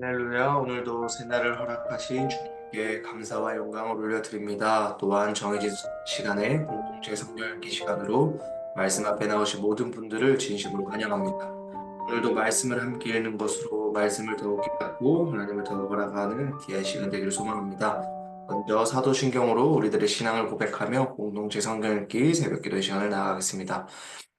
할렐루야, 오늘도 새날을 허락하신 주님께 감사와 영광을 올려드립니다. 또한 정해진 시간에 공동체 성경 읽기 시간으로 말씀 앞에 나오신 모든 분들을 진심으로 환영합니다. 오늘도 말씀을 함께 읽는 것으로 말씀을 더욱 깨닫고 하나님을 더욱 알아가는 귀한 시간 되기를 소망합니다. 먼저 사도신경으로 우리들의 신앙을 고백하며 공동체 성경 읽기 새벽기도 시간을 나가겠습니다.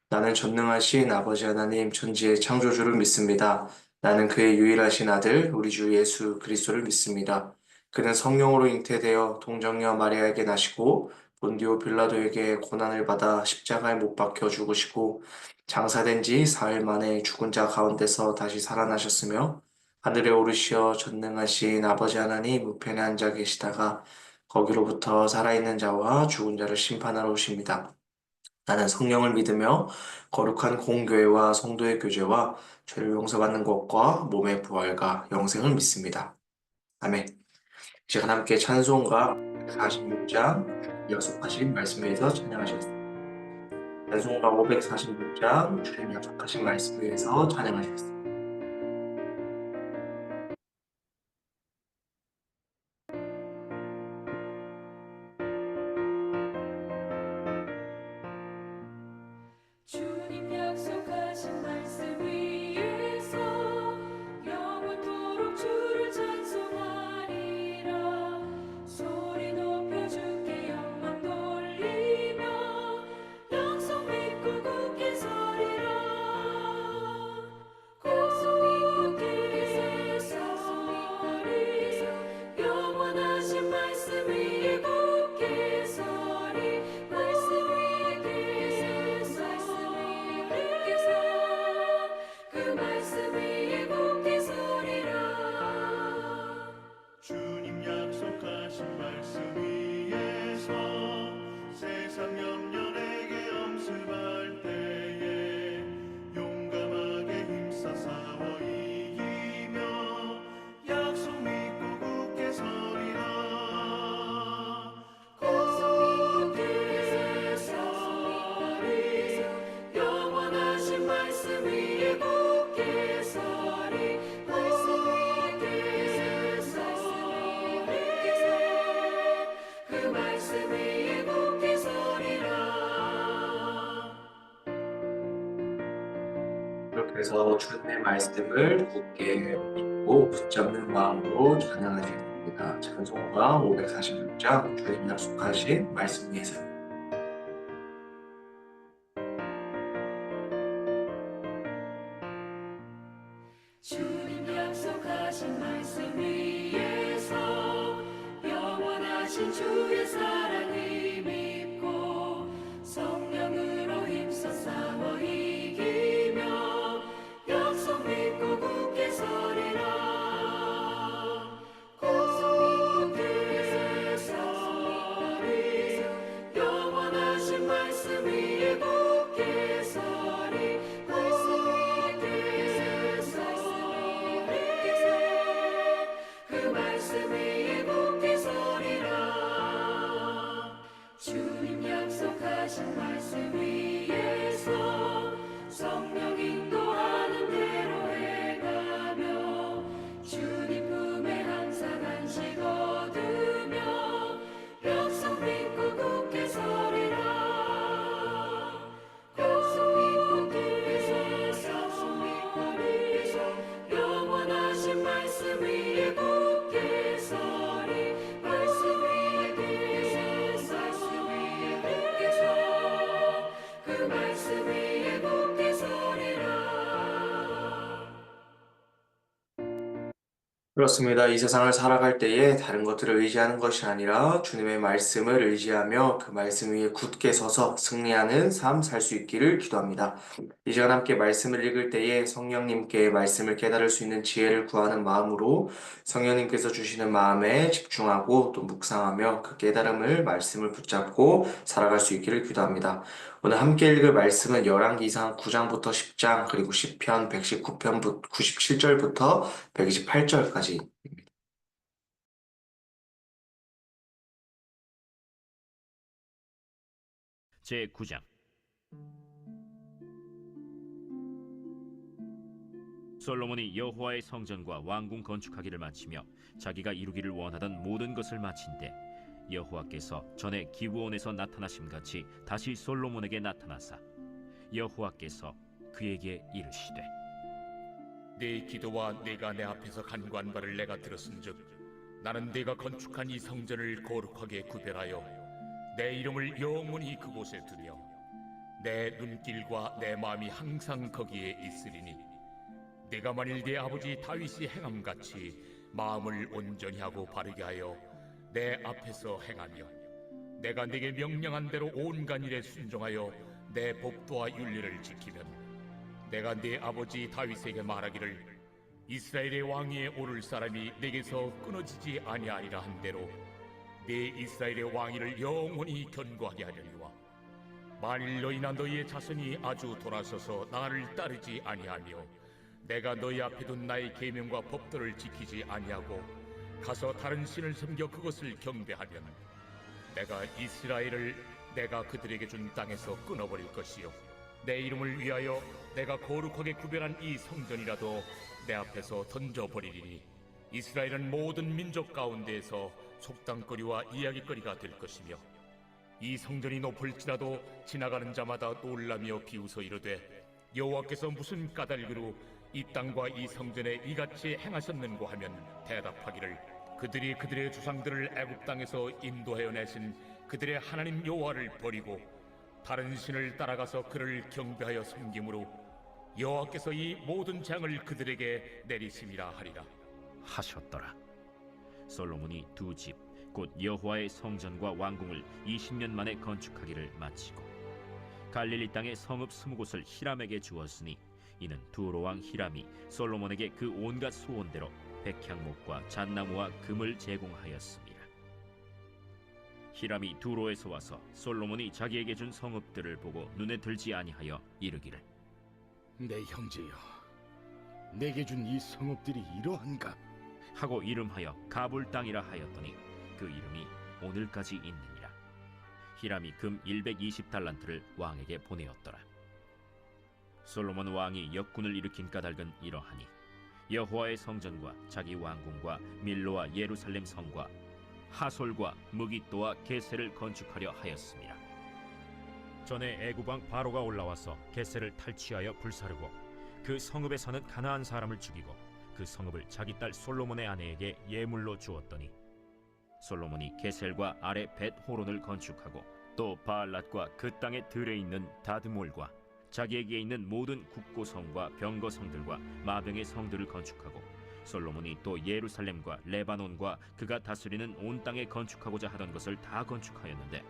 나는 전능하신 아버지 하나님 천지의 창조주를 믿습니다. 나는 그의 유일하신 아들 우리 주 예수 그리스도를 믿습니다. 그는 성령으로 잉태되어 동정녀 마리아에게 나시고 본디오 빌라도에게 고난을 받아 십자가에 못 박혀 죽으시고 장사된 지 사흘 만에 죽은 자 가운데서 다시 살아나셨으며 하늘에 오르시어 전능하신 아버지 하나님 우편에 앉아 계시다가 거기로부터 살아있는 자와 죽은 자를 심판하러 오십니다. 나는 성령을 믿으며 거룩한 공교회와 성도의 교제와 죄를 용서받는 것과 몸의 부활과 영생을 믿습니다. 아멘. 시간 함께 찬송가 46장 약속하신 말씀 위에서 찬양하시겠습니다. 찬송가 546장 주님 약속하신 말씀 위에서 찬양하시겠습니다. 주님 약속하신 말씀 위에서 영원토록 주를 찬송하리라. 소리 높여 주께 영광 돌리며 약속 믿고 굳게 서리라. 굳게 서리 영원하신 말씀 위에 굳게 서리. 말씀 위에 그 말씀 위에 굳게 서리라. 주님 약속하신 말씀 위에서 세상 염려에게 엄습할 때에 용감하게 힘써 싸워 이기며 약속 믿고 굳게 서리라. 굳게 서리 영원하신 말씀 위에 굳게 서리. 말씀 위에 서리 그 말씀 위에 굳게 서리라. 이렇게 해서 주님의 말씀을 굳게 믿고 붙잡는 마음으로 찬양하시겠습니다. 찬송가 546장 주님 약속하신 말씀 위에서 주님 약속하신 말씀 위에서 영원하신 주의 사랑을 믿고 성령으로 힘써 싸워 이기며 약속 믿고 굳게 서리라. 굳게 서리 영원하신 말씀 위에 굳게 서리. 말씀 위에 서리 그 말씀 위에 굳게 서리라. 주님 약속하신 말씀 위에서 성령 인도하는 대로 행하며 주님 품에 항상 안식 얻으며 약속 믿고 굳게 서리라. 약속 믿고 굳게 서리 영원하신 말씀 위에 굳게 서리. 말씀 위에 굳게 서그 말씀 위에 굳게 서리라. 그렇습니다. 이 세상을 살아갈 때에 다른 것들을 의지하는 것이 아니라 주님의 말씀을 의지하며 그 말씀 위에 굳게 서서 승리하는 삶 살 수 있기를 기도합니다. 이 시간 함께 말씀을 읽을 때에 성령님께 말씀을 깨달을 수 있는 지혜를 구하는 마음으로 성령님께서 주시는 마음에 집중하고 또 묵상하며 그 깨달음을 말씀을 붙잡고 살아갈 수 있기를 기도합니다. 오늘 함께 읽을 말씀은 열왕기상 9장부터 10장 그리고 시편 119편 97절부터 128절까지 제9장 솔로몬이 여호와의 성전과 왕궁 건축하기를 마치며 자기가 이루기를 원하던 모든 것을 마친때 여호와께서 전에 기브온에서 나타나심같이 다시 솔로몬에게 나타나사 여호와께서 그에게 이르시되 네 기도와 네가 내 앞에서 간구한 바를 내가 들었은즉 나는 네가 건축한 이 성전을 거룩하게 구별하여 내 이름을 영원히 그곳에 두며 내 눈길과 내 마음이 항상 거기에 있으리니 네가 만일 네 아버지 다윗이 행함같이 마음을 온전히 하고 바르게 하여 내 앞에서 행하며 내가 네게 명령한 대로 온갖 일에 순종하여 내 법도와 윤리를 지키면 내가 네 아버지 다윗에게 말하기를 이스라엘의 왕위에 오를 사람이 내게서 끊어지지 아니하리라 한 대로 네 이스라엘의 왕위를 영원히 견고하게 하려니와 만일 너희나 너희의 자손이 아주 돌아서서 나를 따르지 아니하며 내가 너희 앞에 둔 나의 계명과 법도를 지키지 아니하고 가서 다른 신을 섬겨 그것을 경배하면 내가 이스라엘을 내가 그들에게 준 땅에서 끊어버릴 것이요 내 이름을 위하여 내가 거룩하게 구별한 이 성전이라도 내 앞에서 던져버리리니 이스라엘은 모든 민족 가운데에서 속담거리와 이야기거리가 될 것이며 이 성전이 높을지라도 지나가는 자마다 놀라며 비웃어 이르되 여호와께서 무슨 까닭으로 이 땅과 이 성전에 이같이 행하셨는고 하면 대답하기를 그들이 그들의 조상들을 애굽 땅에서 인도하여 내신 그들의 하나님 여호와를 버리고 다른 신을 따라가서 그를 경배하여 섬김으로 여호와께서 이 모든 재앙을 그들에게 내리심이라 하리라 하셨더라. 솔로몬이 두 집 곧 여호와의 성전과 왕궁을 20년 만에 건축하기를 마치고 갈릴리 땅의 성읍 20곳을 히람에게 주었으니 이는 두로 왕 히람이 솔로몬에게 그 온갖 소원대로 백향목과 잣나무와 금을 제공하였습니다. 히람이 두로에서 와서 솔로몬이 자기에게 준 성읍들을 보고 눈에 들지 아니하여 이르기를 내 형제여, 내게 준 이 성읍들이 이러한가? 하고 이름하여 가불 땅이라 하였더니 그 이름이 오늘까지 있느니라. 히람이 금 120달란트를 왕에게 보내었더라. 솔로몬 왕이 역군을 일으킨 까닭은 이러하니 여호와의 성전과 자기 왕궁과 밀로와 예루살렘 성과 하솔과 무깃도와 게셀을 건축하려 하였습니다. 전에 애굽 왕 바로가 올라와서 게셀을 탈취하여 불사르고 그 성읍에 사는 가나안 사람을 죽이고 그 성읍을 자기 딸 솔로몬의 아내에게 예물로 주었더니 솔로몬이 게셀과 아래 벳 호론을 건축하고 또 바알랏과 그 땅의 들에 있는 다드몰과 자기에게 있는 모든 국고성과 병거성들과 마병의 성들을 건축하고 솔로몬이 또 예루살렘과 레바논과 그가 다스리는 온 땅에 건축하고자 하던 것을 다 건축하였는데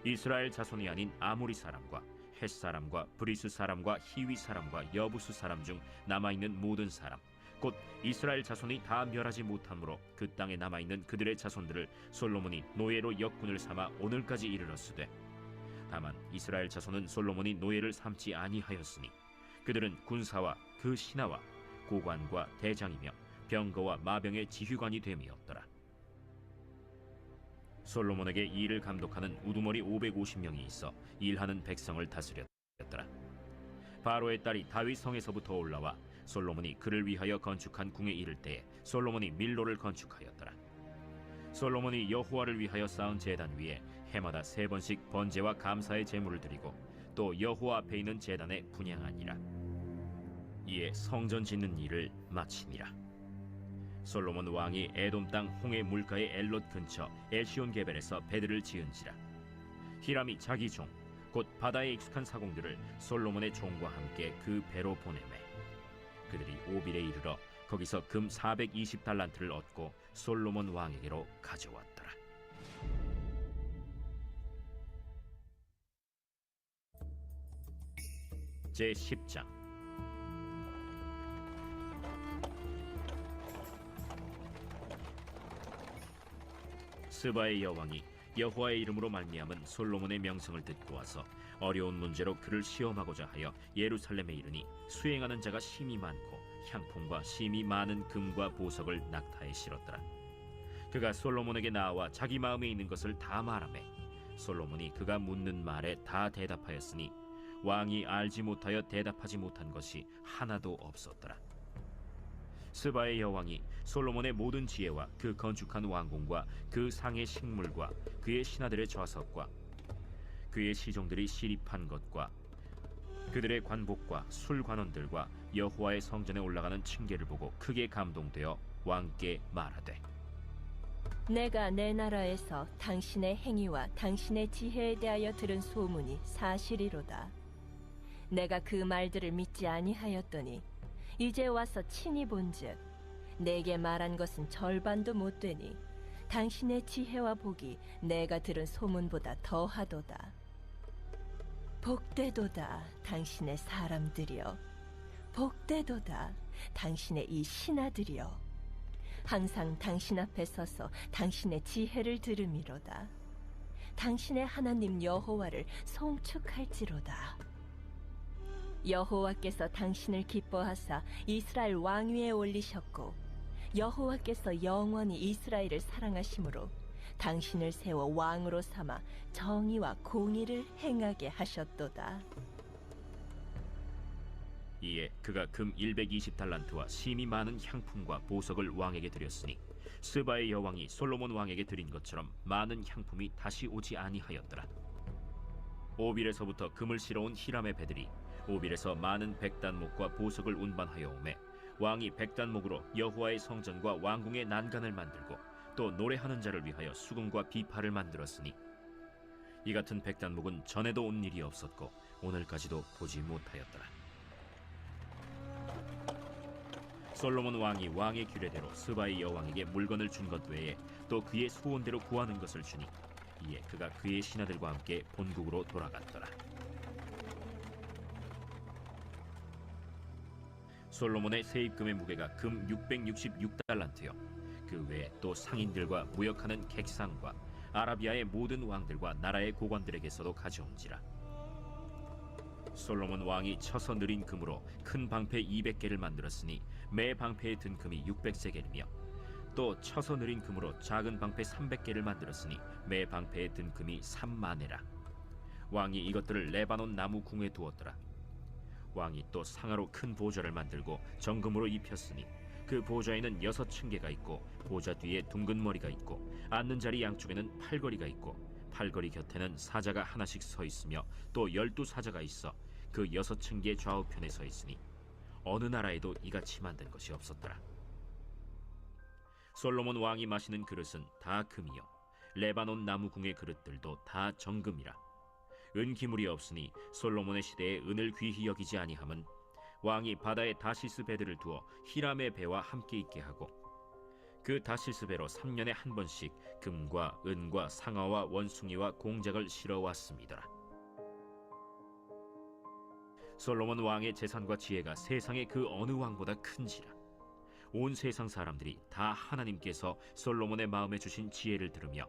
이스라엘 자손이 아닌 아모리 사람과 헷 사람과 브리스 사람과 히위 사람과 여부수 사람 중 남아있는 모든 사람 곧 이스라엘 자손이 다 멸하지 못하므로 그 땅에 남아있는 그들의 자손들을 솔로몬이 노예로 역군을 삼아 오늘까지 이르렀으되 다만 이스라엘 자손은 솔로몬이 노예를 삼지 아니하였으니 그들은 군사와 그 신하와 고관과 대장이며 병거와 마병의 지휘관이 됨이었더라. 솔로몬에게 이 일을 감독하는 우두머리 550명이 있어 일하는 백성을 다스렸더라. 바로의 딸이 다윗 성에서부터 올라와 솔로몬이 그를 위하여 건축한 궁에 이를 때에 솔로몬이 밀로를 건축하였더라. 솔로몬이 여호와를 위하여 쌓은 제단 위에 해마다 3번씩 번제와 감사의 제물을 드리고 또 여호와 앞에 있는 제단에 분향하니라. 이에 성전 짓는 일을 마치니라. 솔로몬 왕이 에돔 땅 홍해 물가의 엘롯 근처 에시온 게벨에서 배들을 지은지라. 히람이 자기 종 곧 바다에 익숙한 사공들을 솔로몬의 종과 함께 그 배로 보내매 그들이 오빌에 이르러 거기서 금 420달란트를 얻고 솔로몬 왕에게로 가져왔더라. 제10장 스바의 여왕이 여호와의 이름으로 말미암은 솔로몬의 명성을 듣고 와서 어려운 문제로 그를 시험하고자 하여 예루살렘에 이르니 수행하는 자가 심히 많고 향품과 심히 많은 금과 보석을 낙타에 실었더라. 그가 솔로몬에게 나와 자기 마음에 있는 것을 다 말하매 솔로몬이 그가 묻는 말에 다 대답하였으니 왕이 알지 못하여 대답하지 못한 것이 하나도 없었더라. 스바의 여왕이 솔로몬의 모든 지혜와 그 건축한 왕궁과 그 상의 식물과 그의 신하들의 좌석과 그의 시종들이 시립한 것과 그들의 관복과 술관원들과 여호와의 성전에 올라가는 층계를 보고 크게 감동되어 왕께 말하되, 내가 내 나라에서 당신의 행위와 당신의 지혜에 대하여 들은 소문이 사실이로다. 내가 그 말들을 믿지 아니하였더니 이제 와서 친히 본즉 내게 말한 것은 절반도 못 되니 당신의 지혜와 복이 내가 들은 소문보다 더하도다. 복되도다 당신의 사람들이여, 복되도다 당신의 이 신하들이여. 항상 당신 앞에 서서 당신의 지혜를 들음이로다. 당신의 하나님 여호와를 송축할지로다. 여호와께서 당신을 기뻐하사 이스라엘 왕위에 올리셨고 여호와께서 영원히 이스라엘을 사랑하심으로 당신을 세워 왕으로 삼아 정의와 공의를 행하게 하셨도다. 이에 그가 금 120달란트와 심이 많은 향품과 보석을 왕에게 드렸으니 스바의 여왕이 솔로몬 왕에게 드린 것처럼 많은 향품이 다시 오지 아니하였더라. 오빌에서부터 금을 실어온 히람의 배들이 오빌에서 많은 백단목과 보석을 운반하여 오매 왕이 백단목으로 여호와의 성전과 왕궁의 난간을 만들고 또 노래하는 자를 위하여 수금과 비파를 만들었으니 이 같은 백단목은 전에도 온 일이 없었고 오늘까지도 보지 못하였더라. 솔로몬 왕이 왕의 규례대로 스바의 여왕에게 물건을 준 것 외에 또 그의 소원대로 구하는 것을 주니 이에 그가 그의 신하들과 함께 본국으로 돌아갔더라. 솔로몬의 세입금의 무게가 금 666달란트요 그 외에 또 상인들과 무역하는 객상과 아라비아의 모든 왕들과 나라의 고관들에게서도 가져온지라. 솔로몬 왕이 쳐서 느린 금으로 큰 방패 200개를 만들었으니 매 방패에 든 금이 600세겔이며 또 쳐서 느린 금으로 작은 방패 300개를 만들었으니 매 방패에 든 금이 3만에라. 왕이 이것들을 레바논 나무 궁에 두었더라. 왕이 또 상하로 큰 보좌를 만들고 정금으로 입혔으니 그 보좌에는 6층계가 있고 보좌 뒤에 둥근 머리가 있고 앉는 자리 양쪽에는 팔걸이가 있고 팔걸이 곁에는 사자가 하나씩 서 있으며 또 12사자가 있어 그 6층계 좌우편에 서 있으니 어느 나라에도 이같이 만든 것이 없었더라. 솔로몬 왕이 마시는 그릇은 다 금이요 레바논 나무 궁의 그릇들도 다 정금이라. 은기물이 없으니 솔로몬의 시대에 은을 귀히 여기지 아니함은 왕이 바다에 다시스 배들을 두어 히람의 배와 함께 있게 하고 그 다시스 배로 3년에 한 번씩 금과 은과 상아와 원숭이와 공작을 실어 왔습니다. 솔로몬 왕의 재산과 지혜가 세상의 그 어느 왕보다 큰지라. 온 세상 사람들이 다 하나님께서 솔로몬의 마음에 주신 지혜를 들으며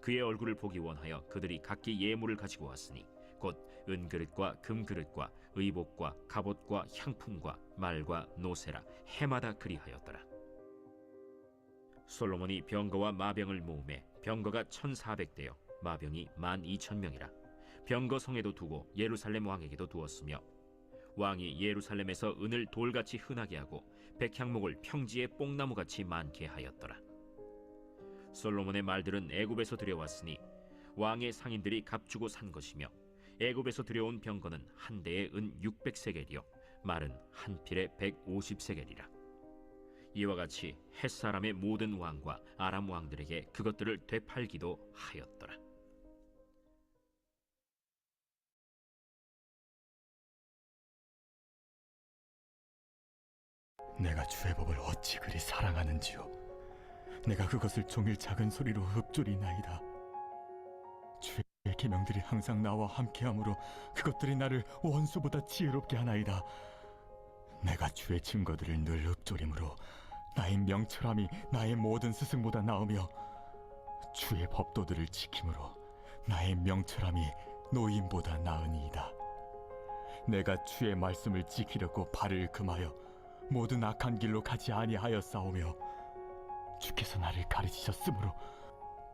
그의 얼굴을 보기 원하여 그들이 각기 예물을 가지고 왔으니 곧 은그릇과 금그릇과 의복과 갑옷과 향품과 말과 노새라 해마다 그리하였더라. 솔로몬이 병거와 마병을 모으매 병거가 1400대요 마병이 12,000명이라. 병거 성에도 두고 예루살렘 왕에게도 두었으며 왕이 예루살렘에서 은을 돌같이 흔하게 하고 백향목을 평지에 뽕나무같이 많게 하였더라. 솔로몬의 말들은 애굽에서 들여왔으니 왕의 상인들이 값주고 산 것이며 애굽에서 들여온 병거는 한 대에 은 600세겔이요 말은 한 필에 150세겔이라. 이와 같이 햇사람의 모든 왕과 아람 왕들에게 그것들을 되팔기도 하였더라. 내가 주의 법을 어찌 그리 사랑하는지요. 내가 그것을 종일 작은 소리로 읊조리나이다. 주의 계명들이 항상 나와 함께하므로 그것들이 나를 원수보다 지혜롭게 하나이다. 내가 주의 증거들을 늘 읊조림으로 나의 명철함이 나의 모든 스승보다 나으며 주의 법도들을 지킴으로 나의 명철함이 노인보다 나으니이다. 내가 주의 말씀을 지키려고 발을 금하여 모든 악한 길로 가지 아니하였사오며 주께서 나를 가르치셨으므로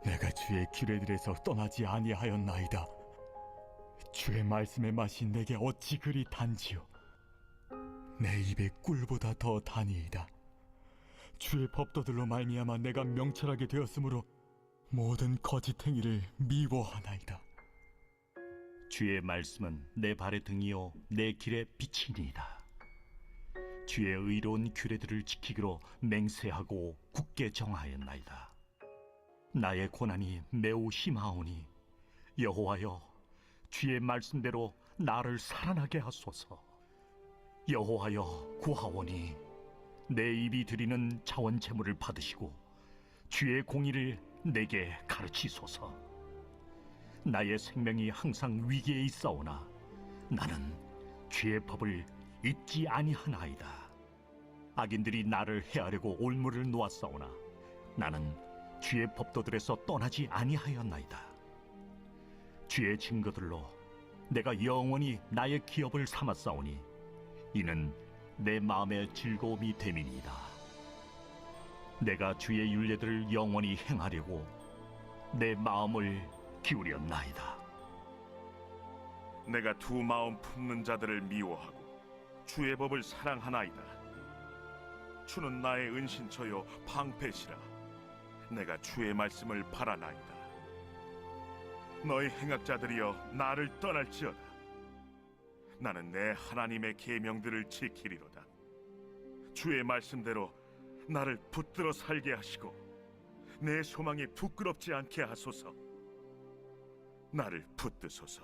내가 주의 규례들에서 떠나지 아니하였나이다. 주의 말씀의 맛이 내게 어찌 그리 단지요. 내 입의 꿀보다 더 다니이다. 주의 법도들로 말미암아 내가 명철하게 되었으므로 모든 거짓 행위를 미워하나이다. 주의 말씀은 내 발의 등이요 내 길의 빛이니이다. 주의 의로운 규례들을 지키기로 맹세하고 굳게 정하였나이다. 나의 고난이 매우 심하오니 여호와여, 주의 말씀대로 나를 살아나게 하소서. 여호와여, 구하오니 내 입이 드리는 자원 제물을 받으시고 주의 공의를 내게 가르치소서. 나의 생명이 항상 위기에 있사오나 나는 주의 법을 잊지 아니하나이다. 악인들이 나를 해하려고 올무를 놓았사오나 나는 주의 법도들에서 떠나지 아니하였나이다. 주의 증거들로 내가 영원히 나의 기업을 삼았사오니 이는 내 마음의 즐거움이 됨이니이다. 내가 주의 율례들을 영원히 행하려고 내 마음을 기울였나이다. 내가 두 마음 품는 자들을 미워하고 주의 법을 사랑하나이다. 주는 나의 은신처요 방패시라. 내가 주의 말씀을 바라나이다. 너희 행악자들이여 나를 떠날지어다. 나는 내 하나님의 계명들을 지키리로다. 주의 말씀대로 나를 붙들어 살게 하시고 내 소망이 부끄럽지 않게 하소서. 나를 붙드소서.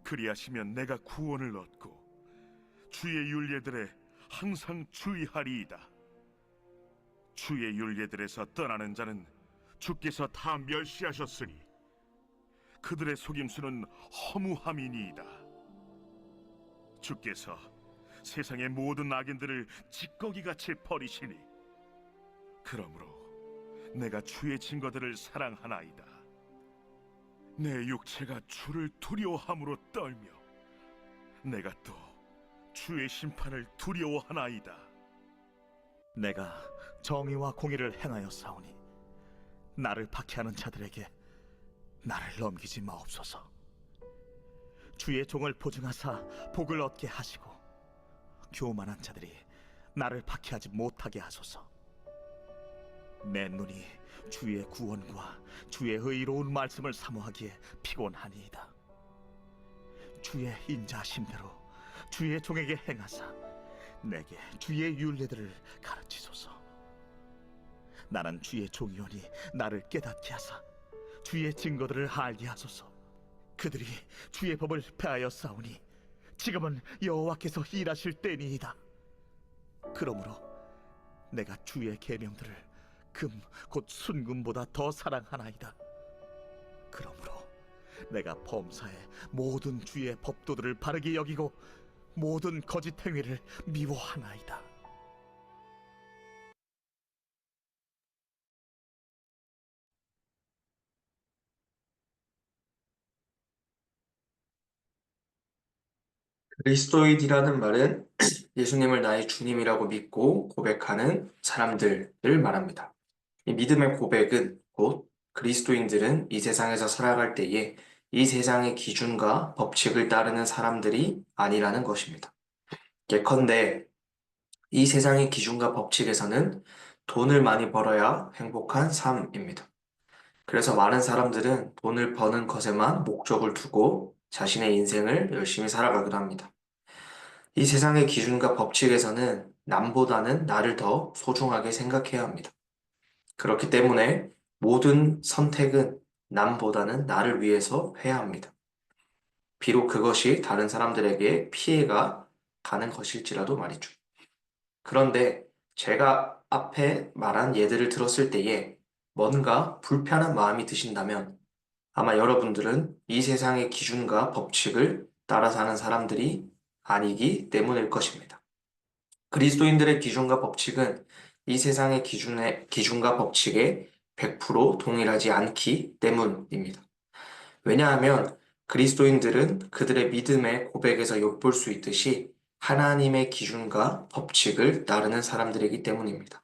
그리하시면 내가 구원을 얻고 주의 율례들에 항상 주의하리이다. 주의 율례들에서 떠나는 자는 주께서 다 멸시하셨으니 그들의 속임수는 허무함이니이다. 주께서 세상의 모든 악인들을 찌꺼기같이 버리시니 그러므로 내가 주의 증거들을 사랑하나이다. 내 육체가 주를 두려워함으로 떨며 내가 또 주의 심판을 두려워하나이다. 내가 정의와 공의를 행하였사오니 나를 박해하는 자들에게 나를 넘기지 마옵소서. 주의 종을 보증하사 복을 얻게 하시고 교만한 자들이 나를 박해하지 못하게 하소서. 내 눈이 주의 구원과 주의 의로운 말씀을 사모하기에 피곤하니이다. 주의 인자하심대로 주의 종에게 행하사 내게 주의 율례들을 가르치소서. 나는 주의 종이오니 나를 깨닫게 하사 주의 증거들을 알게 하소서. 그들이 주의 법을 폐하여 싸우니 지금은 여호와께서 일하실 때니이다. 그러므로 내가 주의 계명들을 금 곧 순금보다 더 사랑하나이다. 그러므로 내가 범사에 모든 주의 법도들을 바르게 여기고 모든 거짓 행위를 미워하나이다. 그리스도인이라는 말은 예수님을 나의 주님이라고 믿고 고백하는 사람들을 말합니다. 이 믿음의 고백은 곧 그리스도인들은 이 세상에서 살아갈 때에 이 세상의 기준과 법칙을 따르는 사람들이 아니라는 것입니다. 예컨대 이 세상의 기준과 법칙에서는 돈을 많이 벌어야 행복한 삶입니다. 그래서 많은 사람들은 돈을 버는 것에만 목적을 두고 자신의 인생을 열심히 살아가기도 합니다. 이 세상의 기준과 법칙에서는 남보다는 나를 더 소중하게 생각해야 합니다. 그렇기 때문에 모든 선택은 남보다는 나를 위해서 해야 합니다. 비록 그것이 다른 사람들에게 피해가 가는 것일지라도 말이죠. 그런데 제가 앞에 말한 예들을 들었을 때에 뭔가 불편한 마음이 드신다면 아마 여러분들은 이 세상의 기준과 법칙을 따라 사는 사람들이 아니기 때문일 것입니다. 그리스도인들의 기준과 법칙은 이 세상의 기준과 법칙에 100% 동일하지 않기 때문입니다. 왜냐하면 그리스도인들은 그들의 믿음의 고백에서 엿볼 수 있듯이 하나님의 기준과 법칙을 따르는 사람들이기 때문입니다.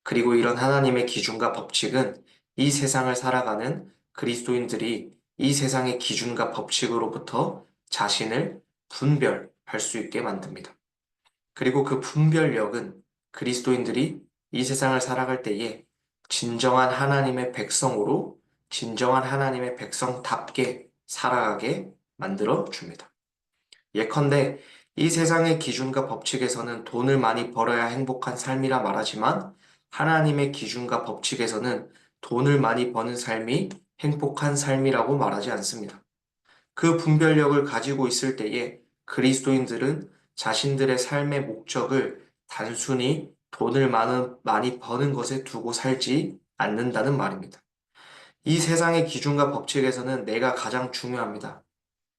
그리고 이런 하나님의 기준과 법칙은 이 세상을 살아가는 그리스도인들이 이 세상의 기준과 법칙으로부터 자신을 분별할 수 있게 만듭니다. 그리고 그 분별력은 그리스도인들이 이 세상을 살아갈 때에 진정한 하나님의 백성으로 진정한 하나님의 백성답게 살아가게 만들어 줍니다. 예컨대 이 세상의 기준과 법칙에서는 돈을 많이 벌어야 행복한 삶이라 말하지만 하나님의 기준과 법칙에서는 돈을 많이 버는 삶이 행복한 삶이라고 말하지 않습니다. 그 분별력을 가지고 있을 때에 그리스도인들은 자신들의 삶의 목적을 단순히 돈을 많이 버는 것에 두고 살지 않는다는 말입니다. 이 세상의 기준과 법칙에서는 내가 가장 중요합니다.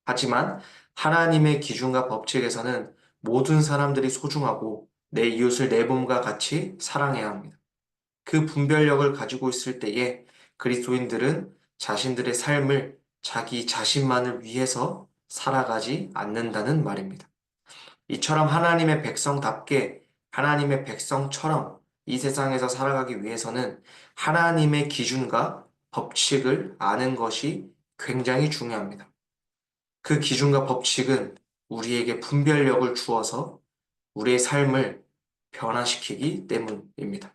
하지만 하나님의 기준과 법칙에서는 모든 사람들이 소중하고 내 이웃을 내 몸과 같이 사랑해야 합니다. 그 분별력을 가지고 있을 때에 그리스도인들은 자신들의 삶을 자기 자신만을 위해서 살아가지 않는다는 말입니다. 이처럼 하나님의 백성답게 하나님의 백성처럼 이 세상에서 살아가기 위해서는 하나님의 기준과 법칙을 아는 것이 굉장히 중요합니다. 그 기준과 법칙은 우리에게 분별력을 주어서 우리의 삶을 변화시키기 때문입니다.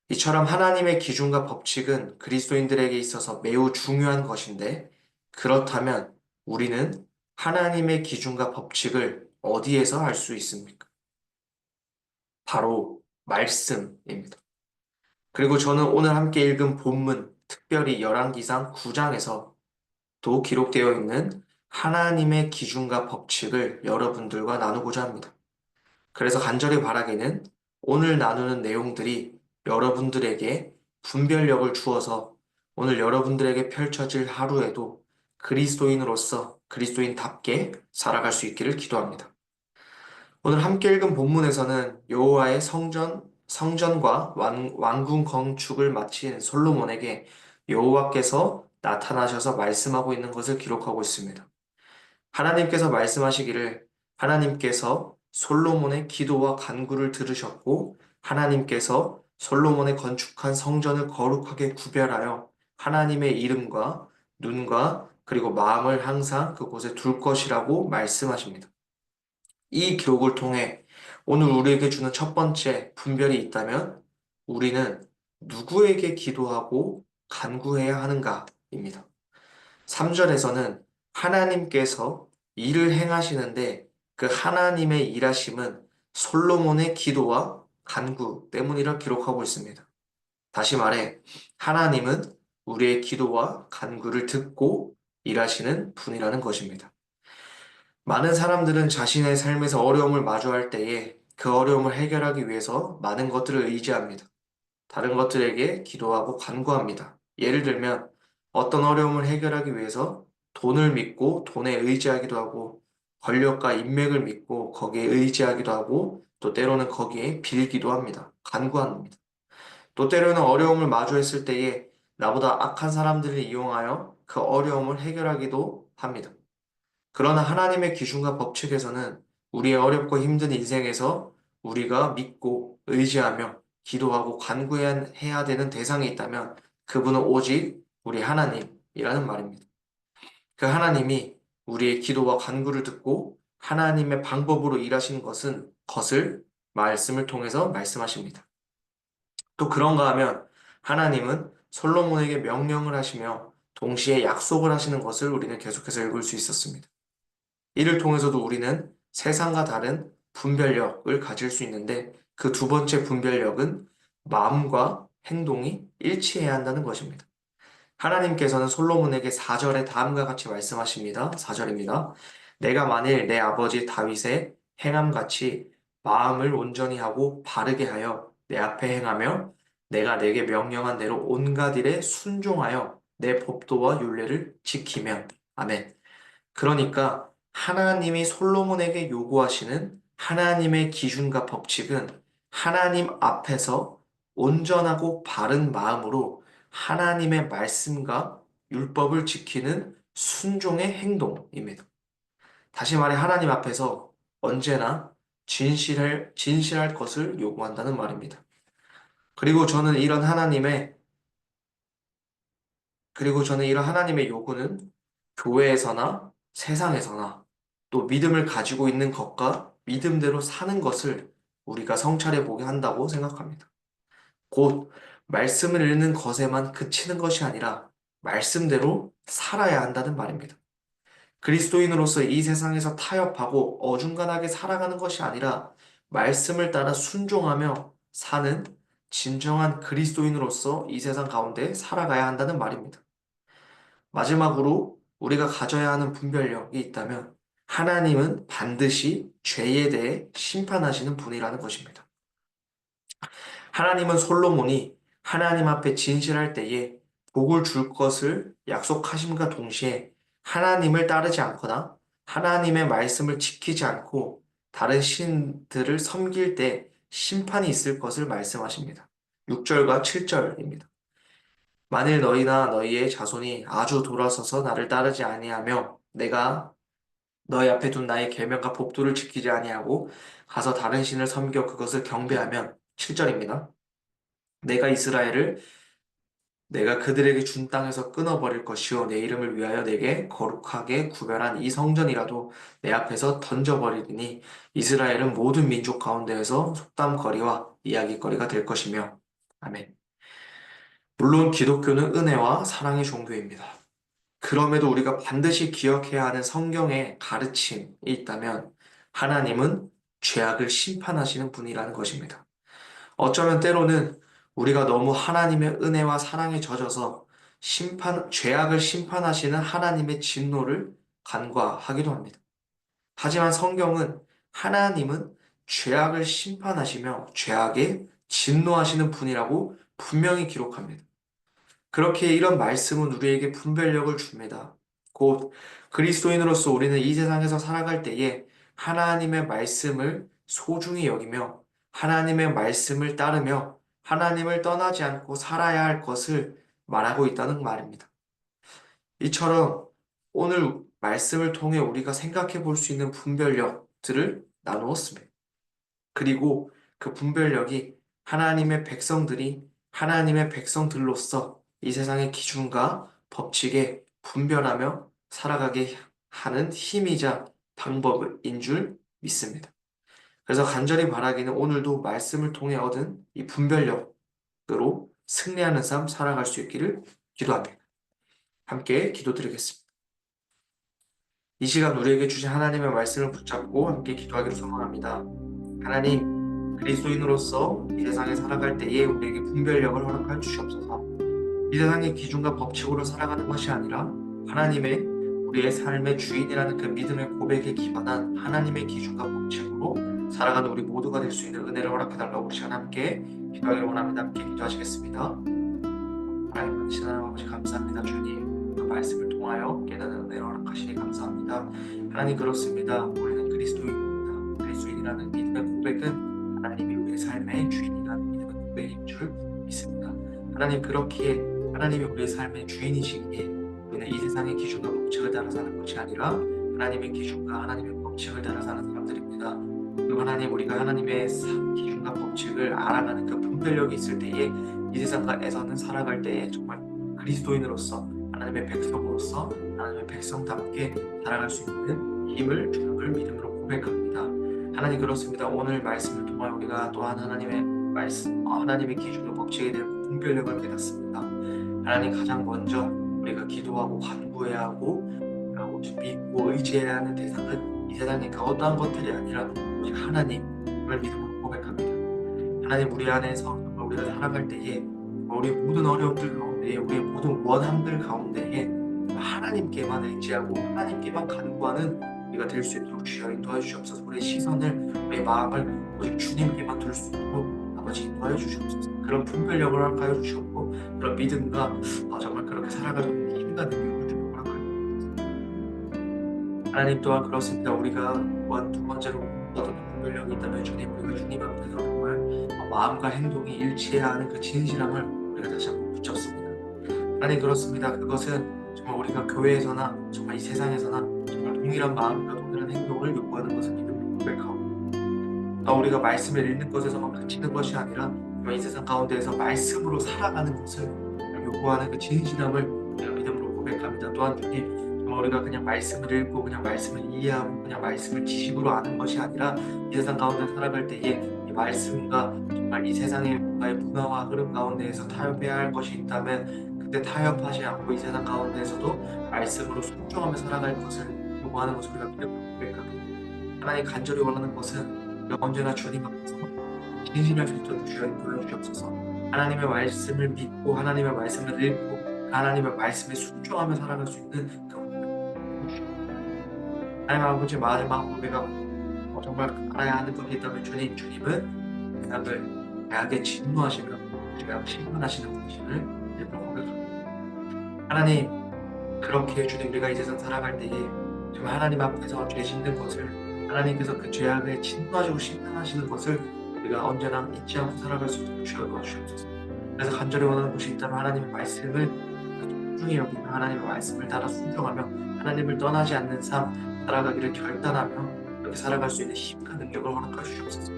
이처럼 하나님의 기준과 법칙은 그리스도인들에게 있어서 매우 중요한 것인데, 그렇다면 우리는 하나님의 기준과 법칙을 어디에서 알 수 있습니까? 바로 말씀입니다. 그리고 저는 오늘 함께 읽은 본문, 특별히 열왕기상 9장에서 또 기록되어 있는 하나님의 기준과 법칙을 여러분들과 나누고자 합니다. 그래서 간절히 바라기는 오늘 나누는 내용들이 여러분들에게 분별력을 주어서 오늘 여러분들에게 펼쳐질 하루에도 그리스도인으로서 그리스도인답게 살아갈 수 있기를 기도합니다. 오늘 함께 읽은 본문에서는 여호와의 성전과 왕궁 건축을 마친 솔로몬에게 여호와께서 나타나셔서 말씀하고 있는 것을 기록하고 있습니다. 하나님께서 말씀하시기를 하나님께서 솔로몬의 기도와 간구를 들으셨고 하나님께서 솔로몬의 건축한 성전을 거룩하게 구별하여 하나님의 이름과 눈과 그리고 마음을 항상 그곳에 둘 것이라고 말씀하십니다. 이 기록을 통해 오늘 우리에게 주는 첫 번째 분별이 있다면 우리는 누구에게 기도하고 간구해야 하는가입니다. 3절에서는 하나님께서 일을 행하시는데 그 하나님의 일하심은 솔로몬의 기도와 간구 때문이라 기록하고 있습니다. 다시 말해, 하나님은 우리의 기도와 간구를 듣고 일하시는 분이라는 것입니다. 많은 사람들은 자신의 삶에서 어려움을 마주할 때에 그 어려움을 해결하기 위해서 많은 것들을 의지합니다. 다른 것들에게 기도하고 간구합니다. 예를 들면 어떤 어려움을 해결하기 위해서 돈을 믿고 돈에 의지하기도 하고 권력과 인맥을 믿고 거기에 의지하기도 하고 또 때로는 거기에 빌기도 합니다. 간구합니다. 또 때로는 어려움을 마주했을 때에 나보다 악한 사람들을 이용하여 그 어려움을 해결하기도 합니다. 그러나 하나님의 기준과 법칙에서는 우리의 어렵고 힘든 인생에서 우리가 믿고 의지하며 기도하고 간구해야 되는 대상이 있다면 그분은 오직 우리 하나님이라는 말입니다. 그 하나님이 우리의 기도와 간구를 듣고 하나님의 방법으로 일하시는 것을 말씀을 통해서 말씀하십니다. 또 그런가 하면 하나님은 솔로몬에게 명령을 하시며 동시에 약속을 하시는 것을 우리는 계속해서 읽을 수 있었습니다. 이를 통해서도 우리는 세상과 다른 분별력을 가질 수 있는데 그 두 번째 분별력은 마음과 행동이 일치해야 한다는 것입니다. 하나님께서는 솔로몬에게 4절에 다음과 같이 말씀하십니다. 4절입니다. 내가 만일 내 아버지 다윗의 행함같이 마음을 온전히 하고 바르게 하여 내 앞에 행하며 내가 내게 명령한 대로 온갖 일에 순종하여 내 법도와 율례를 지키면 아멘. 그러니까 하나님이 솔로몬에게 요구하시는 하나님의 기준과 법칙은 하나님 앞에서 온전하고 바른 마음으로 하나님의 말씀과 율법을 지키는 순종의 행동입니다. 다시 말해 하나님 앞에서 언제나 진실할 것을 요구한다는 말입니다. 그리고 저는 이런 하나님의 요구는 교회에서나 세상에서나 또 믿음을 가지고 있는 것과 믿음대로 사는 것을 우리가 성찰해 보게 한다고 생각합니다. 곧 말씀을 읽는 것에만 그치는 것이 아니라 말씀대로 살아야 한다는 말입니다. 그리스도인으로서 이 세상에서 타협하고 어중간하게 살아가는 것이 아니라 말씀을 따라 순종하며 사는 진정한 그리스도인으로서 이 세상 가운데 살아가야 한다는 말입니다. 마지막으로 우리가 가져야 하는 분별력이 있다면 하나님은 반드시 죄에 대해 심판하시는 분이라는 것입니다. 하나님은 솔로몬이 하나님 앞에 진실할 때에 복을 줄 것을 약속하심과 동시에 하나님을 따르지 않거나 하나님의 말씀을 지키지 않고 다른 신들을 섬길 때 심판이 있을 것을 말씀하십니다. 6절과 7절입니다. 만일 너희나 너희의 자손이 아주 돌아서서 나를 따르지 아니하며 내가 너희 앞에 둔 나의 계명과 법도를 지키지 아니하고 가서 다른 신을 섬겨 그것을 경배하면 7절입니다. 내가 그들에게 준 땅에서 끊어버릴 것이요 내 이름을 위하여 내게 거룩하게 구별한 이 성전이라도 내 앞에서 던져버리리니 이스라엘은 모든 민족 가운데에서 속담거리와 이야기거리가 될 것이며 아멘. 물론 기독교는 은혜와 사랑의 종교입니다. 그럼에도 우리가 반드시 기억해야 하는 성경의 가르침이 있다면 하나님은 죄악을 심판하시는 분이라는 것입니다. 어쩌면 때로는 우리가 너무 하나님의 은혜와 사랑에 젖어서 죄악을 심판하시는 하나님의 진노를 간과하기도 합니다. 하지만 성경은 하나님은 죄악을 심판하시며 죄악에 진노하시는 분이라고 분명히 기록합니다. 그렇게 이런 말씀은 우리에게 분별력을 줍니다. 곧 그리스도인으로서 우리는 이 세상에서 살아갈 때에 하나님의 말씀을 소중히 여기며 하나님의 말씀을 따르며 하나님을 떠나지 않고 살아야 할 것을 말하고 있다는 말입니다. 이처럼 오늘 말씀을 통해 우리가 생각해 볼 수 있는 분별력들을 나누었습니다. 그리고 그 분별력이 하나님의 백성들로서 이 세상의 기준과 법칙에 분별하며 살아가게 하는 힘이자 방법인 줄 믿습니다. 그래서 간절히 바라기는 오늘도 말씀을 통해 얻은 이 분별력으로 승리하는 삶 살아갈 수 있기를 기도합니다. 함께 기도드리겠습니다. 이 시간 우리에게 주신 하나님의 말씀을 붙잡고 함께 기도하기로 소망합니다. 하나님, 그리스도인으로서 이 세상에 살아갈 때에 우리에게 분별력을 허락하여 주시옵소서. 이 세상의 기준과 법칙으로 살아가는 것이 아니라 하나님의 우리의 삶의 주인이라는 그 믿음의 고백에 기반한 하나님의 기준과 법칙으로 살아가는 우리 모두가 될 수 있는 은혜를 허락해달라고 우리 시간 함께 기도하기를 원합니다. 함께 기도하시겠습니다. 하나님 신하는 아버지 감사합니다. 주님 그 말씀을 통하여 깨닫는 은혜를 허락하시니 감사합니다. 하나님 그렇습니다. 우리는 그리스도인입니다. 그리스도인이라는 믿음의 고백은 하나님이 우리의 삶의 주인이라는 믿음의 고백인 줄 믿습니다. 하나님 그렇기에 하나님이 우리의 삶의 주인이시기에 우리는 이 세상의 기준과 법칙을 따라 사는 것이 아니라 하나님의 기준과 하나님의 법칙을 따라 사는 사람들입니다. 그리고 하나님 우리가 하나님의 기준과 법칙을 알아가는 그 분별력이 있을 때에 이 세상에서는 살아갈 때에 정말 그리스도인으로서 하나님의 백성으로서 하나님의 백성답게 살아갈 수 있는 힘을 주는 걸 믿음으로 고백합니다. 하나님 그렇습니다. 오늘 말씀을 통해 우리가 또한 하나님의 말씀, 하나님의 기준과 법칙에 대한 분별력을 깨닫습니다. 하나님 가장 먼저 우리가 기도하고 간구해야 하고 믿고 의지해야 하는 대상은 이 세상의 그 어떠한 것들이 아니라 오직 하나님을 믿음으로 고백합니다. 하나님 우리 안에서 우리가 살아갈 때에 우리 모든 어려움들 가운데에 우리의 모든 원함들 가운데에 하나님께만 의지하고 하나님께만 간구하는 우리가 될 수 있도록 주여 인도하여 주시옵소서. 우리의 시선을 우리의 마음을 오직 주님께만 둘 수 있도록 아버지 인도하여 주시옵소서. 그런 분별력을 허락하여 주시옵고 그런 믿음과 정말 그렇게 살아가는 힘과 능력을 주는 허락하여 주옵소서. 하나님 또한 그렇습니다. 우리가 또한 두 번째로 어떤 분별력이 있다면 주님 우리가 주님 앞에서 정말 마음과 행동이 일치해야 하는 그 진실함을 우리가 다시 한번 붙잡습니다. 하나님 그렇습니다. 그것은 정말 우리가 교회에서나 정말 이 세상에서나 정말 동일한 마음과 동일한 행동을 요구하는 것을 믿음으로 고백하고 또 우리가 말씀을 읽는 것에서만 그치는 것이 아니라 이 세상 가운데에서 말씀으로 살아가는 것을 요구하는 그 진실함을 우리가 믿음으로 고백합니다. 또한 주님 정말 우리가 그냥 말씀을 읽고 그냥 말씀을 이해하고 그냥 말씀을 지식으로 아는 것이 아니라 이 세상 가운데 살아갈 때에 이 말씀과 정말 이 세상의 누군가의 문화와 흐름 가운데에서 타협해야 할 것이 있다면 그때 타협하지 않고 이 세상 가운데에서도 말씀으로 순종하며 살아갈 것을 요구하는 것을 우리가 기억할까? 하나님 간절히 원하는 것은 우리가 언제나 주님 앞에서 진실할 수 있도록 주여 인도해 주옵소서. 하나님의 말씀을 믿고 하나님의 말씀을 읽고 하나님의 말씀에 순종하며 살아갈 수 있는 그 하나님 아버지 마지막 우리가 정말 알아야 하는 것이 있다면 주님은 죄악을 죄악에 진노하시며 죄악 심판하시는 분이심을 일부러 고백합니다. 하나님 그렇게 주님 우리가 이 세상 살아갈 때에 정말 하나님 앞에서 죄 짓는 것을 하나님께서 그 죄악을 진노하시고 심판하시는 것을 우리가 언제나 잊지 않고 살아갈 수 있도록 주여 도와주시옵소서. 그래서 간절히 원하는 것이 있다면 하나님의 말씀을 소중히 여기며 하나님의 말씀을 따라 순종하며 하나님을 떠나지 않는 삶 살아가기를 결단하며 이렇게 살아갈 수 있는 힘과 능력을 허락해 주시옵소서.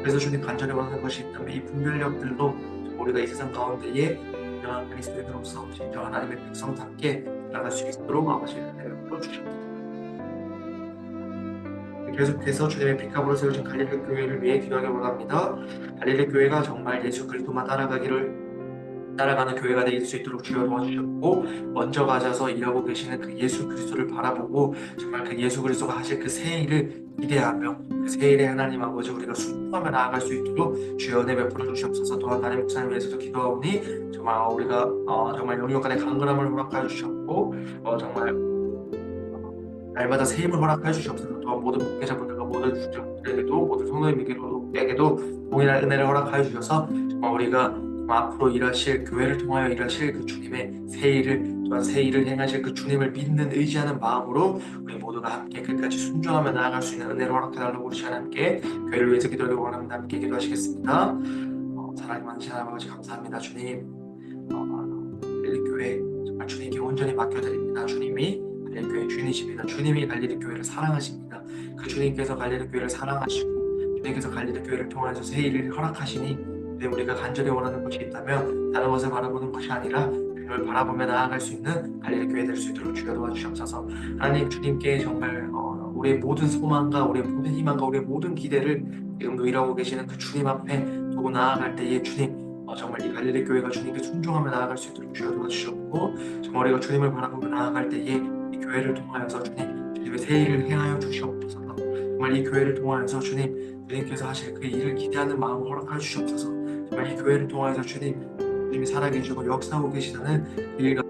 그래서 주님 간절히 원하는 것이 있다면 이 분별력들로 우리가 이 세상 가운데에 진정한 그리스도인으로서 진정한 하나님의 백성답게 살아갈 수 있도록 아버지의 은혜를 풀어주시옵소서. 계속해서 주님의 빅카브로 세우신 갈릴리 교회를 위해 기도하기 원합니다. 갈릴리 교회가 정말 예수 그리스도만 따라가는 교회가 될 수 있도록 주여 도와주셨고 먼저 가셔서 일하고 계시는 그 예수 그리스도를 바라보고 정말 그 예수 그리스도가 하실 그 새 일을 기대하며 그 새 일에 하나님 아버지 우리가 순종하며 나아갈 수 있도록 주여 은혜 베풀어 주시옵소서. 또한 담임 목사님 위해서도 기도하오니 정말 우리가 정말 영육간의 강건함을 허락하여 주셨고 정말 날마다 새 힘을 허락하여 주시옵소서. 또한 모든 목회자분들과 모든 주장들에게도 모든 성도님에게도 동일한 은혜를 허락하여 주셔서 정말 우리가 앞으로 일하실 교회를 통하여 일하실 그 주님의 새 일을 또한 새 일을 행하실 그 주님을 믿는 의지하는 마음으로 우리 모두가 함께 끝까지 순종하며 나아갈 수 있는 은혜를 허락해달라고 우리 시간 함께 교회를 위해서 기도하기 원합니다. 함께 기도하시겠습니다. 사랑이 많으신 아버지 감사합니다. 주님 갈릴리 교회 정말 주님께 온전히 맡겨드립니다. 주님이 갈릴리 교회 주인이십니다. 주님이 갈릴리 교회를 사랑하십니다. 그 주님께서 갈릴리 교회를 사랑하시고 주님께서 갈릴리 교회를 통해서 새 일을 허락하시니 우리가 간절히 원하는 것이 있다면 다른 것을 바라보는 것이 아니라 그걸 바라보며 나아갈 수 있는 갈릴리 교회 될 수 있도록 주여 도와주시옵소서. 하나님 주님께 정말 우리의 모든 소망과 우리의 모든 희망과 우리의 모든 기대를 지금도 일하고 계시는 그 주님 앞에 두고 나아갈 때에 주님 정말 이 갈릴리 교회가 주님께 순종하며 나아갈 수 있도록 주여 도와주시옵고 정말 우리가 주님을 바라보며 나아갈 때에 이 교회를 통하여서 주님의 새 일을 행하여 주시옵소서. 정말 이 교회를 통하여서 주님께서 하실 그 일을 기대하는 마음을 허락하여 주시옵소서. 정말 이 교회를 통해서 주님이 살아계시고 역사하고 계시다는 그 일과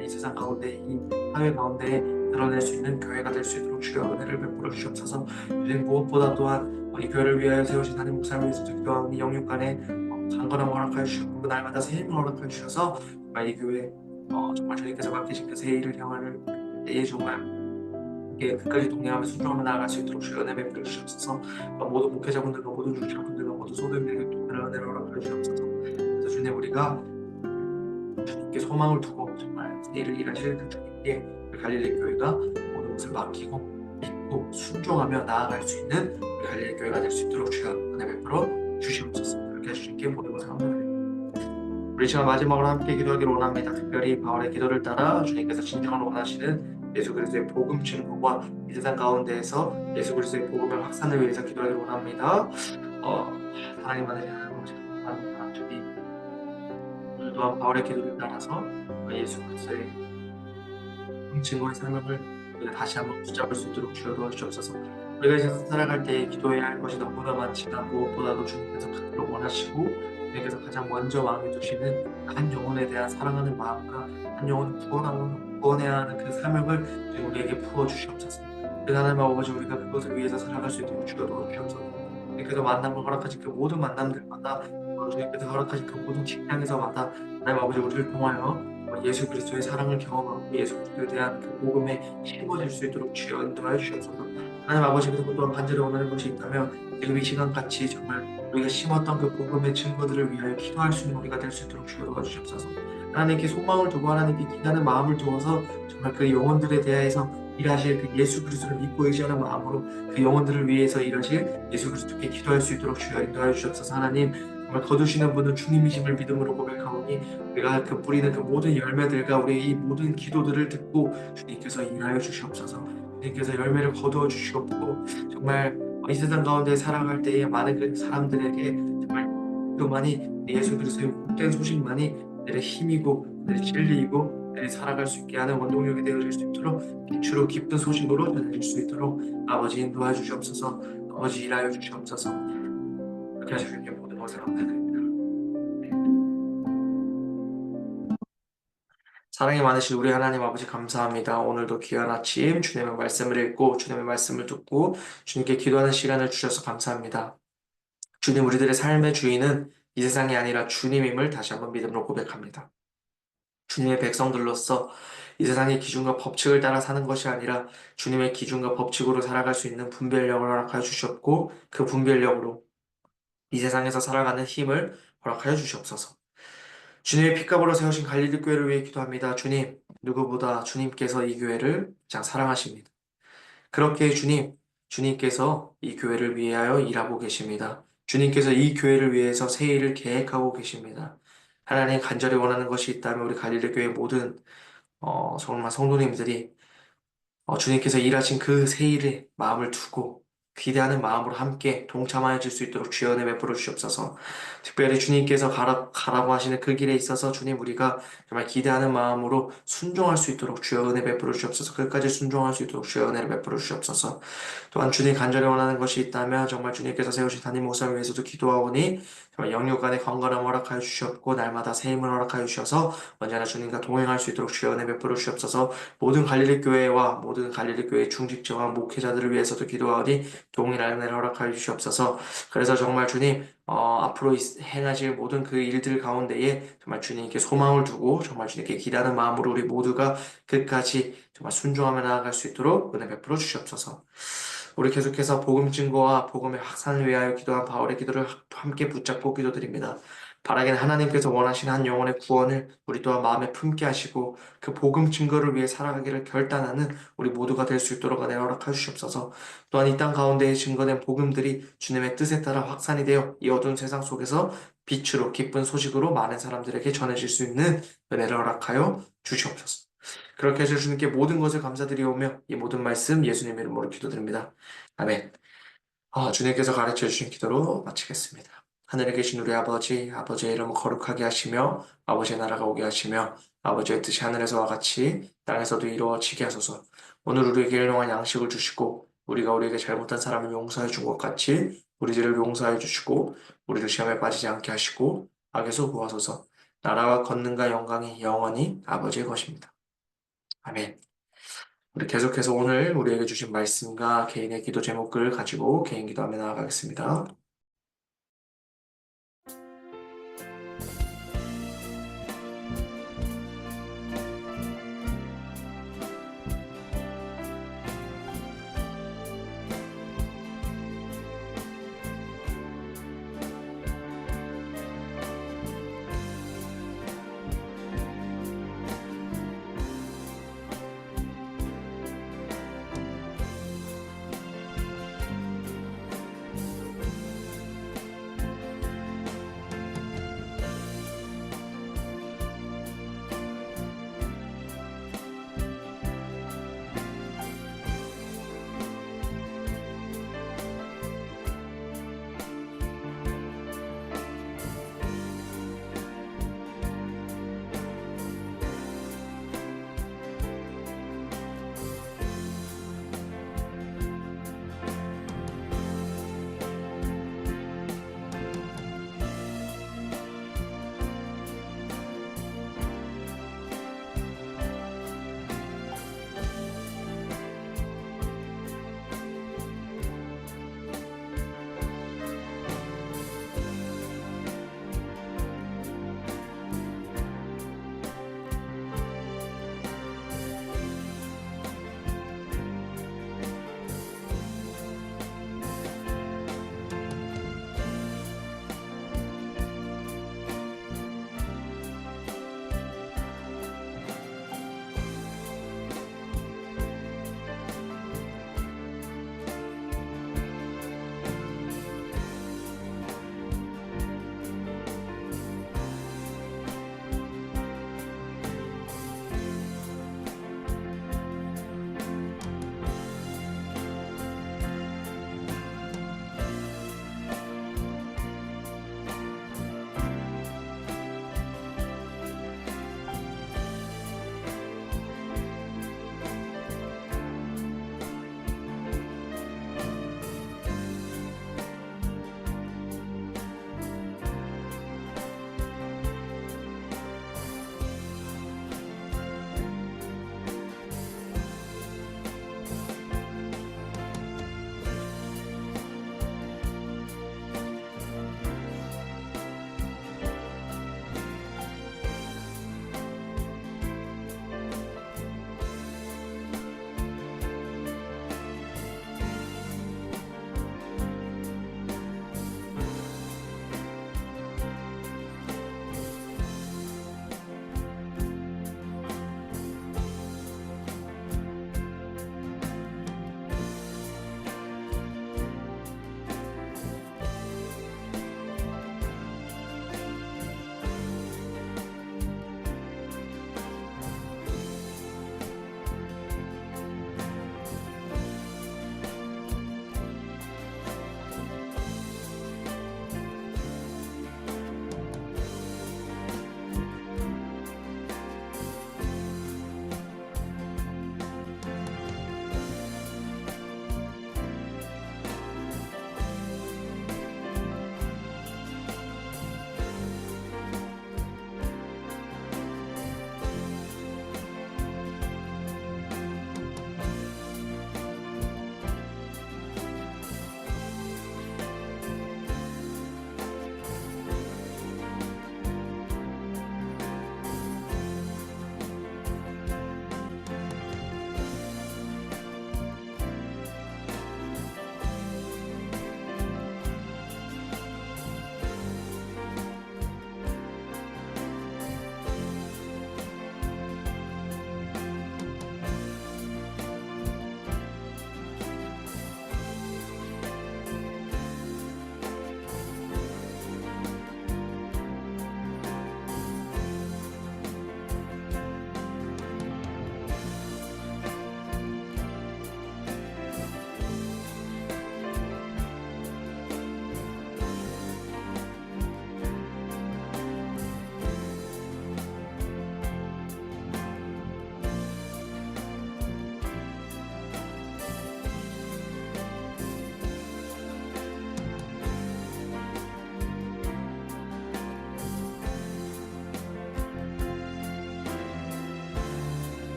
이 세상 가운데 이 사회 가운데 드러낼 수 있는 교회가 될 수 있도록 주여 은혜를 베풀어 주시옵소서. 주님 무엇보다 또한 이 교회를 위하여 세우신 하나님 목사를 위해서 기도하오니 영육간에 강건함을 허락하여 주시고 그 날마다 새 힘을 허락하여 주셔서 정말 이 교회 정말 주님께서 맡기신 그 새 일을 향하는 때에 정말 끝까지 동행하며 순종하며 나아갈 수 있도록 주여 은혜 베풀어 주시옵소서. 모든 목회자분들과 모든 주장분들과 모든 소도인들에게 동일한 은혜를 허락하여 주시옵소서. 그래서 주님 우리가 주님께 소망을 두고 정말 새 일을 일하실 그 주님께 갈릴리 교회가 모든 것을 맡기고 믿고 순종하며 나아갈 수 있는 우리 갈릴리 교회가 될 수 있도록 주여 은혜 베풀어 주시옵소서. 그렇게 해주님께 모든 것을 감사드립니다. 우리 시간 마지막으로 함께 기도하기를 원합니다. 특별히 바울의 기도를 따라 주님께서 진정으로 원하시는 예수 그리스도의 복음 증거와 이 세상 가운데에서 예수 그리스도의 복음의 확산을 위해서 기도하기를 원합니다. 하나님 만나지 감사합니다. 주님 오늘 또한 바울의 기도를 따라서 예수 그리스도의 복음 증거의 삶을 우리가 다시 한번 붙잡을 수 있도록 주여 도와주시옵소서. 우리가 이 세상 살아갈 때 기도해야 할 것이 너무나 많지만 무엇보다도 주님께서 그토록 원하시고 주님께서 가장 먼저 마음에 두시는 한 영혼에 대한 사랑하는 마음과 한 영혼을 구원해야 하는 그 사명을 우리에게 부어주시옵소서. 그 하나님 아버지 우리가 그것을 위해서 살아갈 수 있도록 주여 도와주시옵소서. 주님께서 만남을 허락하신 그 모든 만남들마다 주님께서 허락하신 그 모든 직장에서마다 하나님 아버지 우리를 통하여 예수 그리스도의 사랑을 경험하고 예수 그리스도에 대한 그 복음에 힘을 수 있도록 주여 인도하여 주시옵소서. 하나님 아버지 그리고 또한 간절히 원하는 것이 있다면 지금 이 시간같이 정말 우리가 심었던 그 복음의 증거들을 위하여 기도할 수 있는 우리가 될 수 있도록 주여 도와주시옵소서. 하나님께 소망을 두고 하나님께 기대하는 마음을 두어서 정말 그 영혼들에 대해서 일하실 그 예수 그리스도를 믿고 의지하는 마음으로 그 영혼들을 위해서 일하실 예수 그리스도께 기도할 수 있도록 주여 인도하여 주시옵소서. 하나님 정말 거두시는 분은 주님이심을 믿음으로 고백하오니 우리가 그 뿌리는 그 모든 열매들과 우리의 이 모든 기도들을 듣고 주님께서 일하여 주시옵소서. 주님께서 열매를 거두어 주시옵고 정말 이 세상 가운데 살아갈 때에 많은 그 사람들에게 정말 기도만이 예수 그리스도의 복된 소식만이 그들의 힘이고 그들의 진리이고 그들이 살아갈 수 있게 하는 원동력이 되어질 수 있도록 빛으로 깊은 소식으로 전해질 수 있도록 아버지 인도하여 주시옵소서. 아버지 일하여 주시옵소서. 그렇게 하실 수 있게 모든 것을 감사드립니다. 사랑이 많으신 우리 하나님 아버지 감사합니다. 오늘도 귀한 아침 주님의 말씀을 읽고 주님의 말씀을 듣고 주님께 기도하는 시간을 주셔서 감사합니다. 주님, 우리들의 삶의 주인은 이 세상이 아니라 주님임을 다시 한번 믿음으로 고백합니다. 주님의 백성들로서 이 세상의 기준과 법칙을 따라 사는 것이 아니라 주님의 기준과 법칙으로 살아갈 수 있는 분별력을 허락하여 주셨고 그 분별력으로 이 세상에서 살아가는 힘을 허락하여 주시옵소서. 주님의 피값으로 세우신 갈릴리 교회를 위해 기도합니다. 주님, 누구보다 주님께서 이 교회를 가장 사랑하십니다. 그렇게 주님께서 이 교회를 위하여 일하고 계십니다. 주님께서 이 교회를 위해서 새 일을 계획하고 계십니다. 하나님 간절히 원하는 것이 있다면 우리 갈릴리 교회 모든 정말 성도님들이 주님께서 일하신 그 새 일에 마음을 두고 기대하는 마음으로 함께 동참하여 줄 수 있도록 주여 은혜 베풀어 주시옵소서. 특별히 주님께서 가라고 하시는 그 길에 있어서 주님 우리가 정말 기대하는 마음으로 순종할 수 있도록 주여 은혜 베풀어 주시옵소서. 끝까지 순종할 수 있도록 주여 은혜를 베풀어 주시옵소서. 또한 주님 간절히 원하는 것이 있다면 정말 주님께서 세우신 담임 목사를 위해서도 기도하오니 정말 영육 간의 건강을 허락하여 주시옵고 날마다 새 힘을 허락하여 주셔서 언제나 주님과 동행할 수 있도록 주여 은혜 베풀어 주시옵소서. 모든 갈릴리 교회와 모든 갈릴리 교회 중직자와 목회자들을 위해서도 기도하오니 동일한 은혜를 허락하여 주시옵소서. 그래서 정말 주님 앞으로 행하실 모든 그 일들 가운데에 정말 주님께 소망을 두고 정말 주님께 기대하는 마음으로 우리 모두가 끝까지 정말 순종하며 나아갈 수 있도록 은혜 베풀어 주시옵소서. 우리 계속해서 복음 증거와 복음의 확산을 위하여 기도한 바울의 기도를 함께 붙잡고 기도드립니다. 바라기는 하나님께서 원하시는 한 영혼의 구원을 우리 또한 마음에 품게 하시고 그 복음 증거를 위해 살아가기를 결단하는 우리 모두가 될 수 있도록 은혜 허락하여 주시옵소서. 또한 이 땅 가운데에 증거된 복음들이 주님의 뜻에 따라 확산이 되어 이 어두운 세상 속에서 빛으로 기쁜 소식으로 많은 사람들에게 전해질 수 있는 은혜를 허락하여 주시옵소서. 그렇게 해주실 주님께 모든 것을 감사드리오며 이 모든 말씀 예수님의 이름으로 기도드립니다. 아멘. 주님께서 가르쳐 주신 기도로 마치겠습니다. 하늘에 계신 우리 아버지, 아버지의 이름을 거룩하게 하시며 아버지의 나라가 오게 하시며 아버지의 뜻이 하늘에서와 같이 땅에서도 이루어지게 하소서. 오늘 우리에게 일용할 양식을 주시고 우리가 우리에게 잘못한 사람을 용서해 준 것 같이 우리 죄를 용서해 주시고 우리를 시험에 빠지지 않게 하시고 악에서 구하소서. 나라와 권능과 영광이 영원히 아버지의 것입니다. 아멘. 우리 계속해서 오늘 우리에게 주신 말씀과 개인의 기도 제목을 가지고 개인 기도하며 나아가겠습니다.